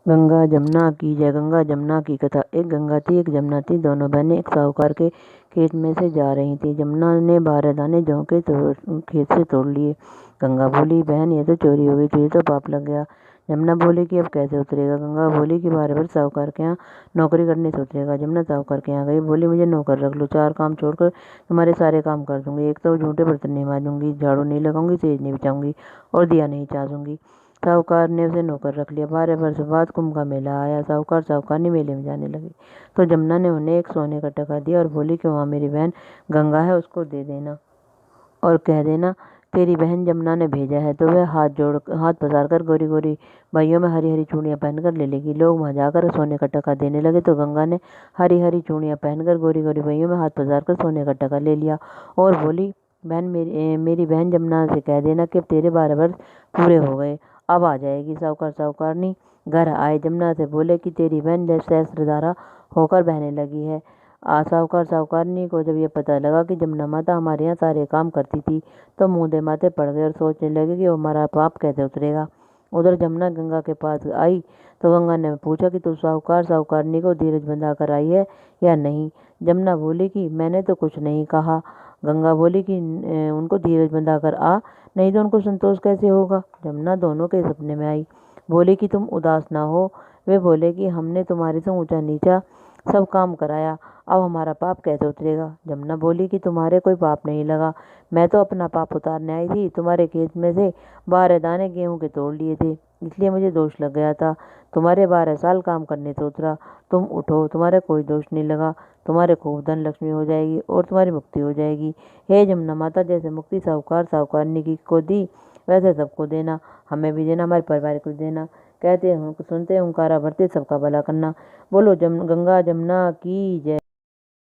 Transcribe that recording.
गंगा जमुना की जय। गंगा जमुना की कथा। एक गंगा थी, एक जमुना थी। दोनों बहनें एक साहूकार के खेत में से जा रही थी। जमुना ने 12 दाने जौ के खेत से तोड़ लिए। गंगा बोली, बहन ये तो चोरी हो गई, तुझे तो पाप लग गया। जमुना बोली कि अब कैसे उतरेगा। गंगा बोली कि 12 वर्ष साहूकार के यहाँ नौकरी करने से उतरेगा। जमुना साहूकार के यहाँ गई, बोली मुझे नौकर रख लो, 4 काम छोड़कर तुम्हारे सारे काम कर दूंगी। एक तो झूठे बर्तन नहीं मांजूंगी, झाड़ू नहीं लगाऊंगी, सेज नहीं बिछाऊंगी और दिया नहीं चाहूंगी। साहूकार ने उसे नौकर रख लिया। 12 वर्ष बाद कुंभ का मेला आया। साहूकारनी मेले में जाने लगी तो जमुना ने उन्हें एक सोने का टका दिया और बोली कि वहाँ मेरी बहन गंगा है, उसको दे देना और कह देना तेरी बहन जमुना ने भेजा है। तो वह हाथ पसार कर गोरी गोरी भाइयों में हरी हरी चूड़ियाँ पहनकर ले लेगी। लोग वहाँ जाकर सोने का टका देने लगे तो गंगा ने हरी हरी चूड़ियाँ पहनकर गोरी गोरी भाइयों में हाथ पसार कर सोने का टका ले लिया और बोली, बहन मेरी बहन जमुना से कह देना कि अब तेरे 12 वर्ष पूरे हो गए, अब आ जाएगी। साहूकारनी घर आए, जमुना से बोले कि तेरी बहन सहस्त्रधारा होकर बहने लगी है। साहूकारनी को जब ये पता लगा कि जमुना माता हमारे यहाँ सारे काम करती थी तो मुँह माथे पड़ गए और सोचने लगे कि वो हमारा पाप कैसे उतरेगा। उधर जमुना गंगा के पास आई तो गंगा ने पूछा कि तू साहूकारनी को धीरज बंधा कर आई है या नहीं। जमुना बोली कि मैंने तो कुछ नहीं कहा। गंगा बोली कि उनको धीरज बंधा कर आ, नहीं तो उनको संतोष कैसे होगा। जमुना दोनों के सपने में आई, बोले कि तुम उदास ना हो। वे बोले कि हमने तुम्हारे से ऊंचा नीचा सब काम कराया, अब हमारा पाप कैसे उतरेगा। जमुना बोली कि तुम्हारे कोई पाप नहीं लगा, मैं तो अपना पाप उतारने आई थी। तुम्हारे खेत में से 12 दाने गेहूं के तोड़ लिए थे, इसलिए मुझे दोष लग गया था। तुम्हारे 12 साल काम करने से उतरा, तुम उठो, तुम्हारे कोई दोष नहीं लगा। तुम्हारे खूब धन लक्ष्मी हो जाएगी और तुम्हारी मुक्ति हो जाएगी। हे जमुना माता, जैसे मुक्ति साहूकारनी की को दी वैसे सबको देना, हमें भी देना, हमारे परिवार को देना। कहते हैं सुनते हुंकारा भरते सबका भला करना। बोलो गंगा जमुना की जय।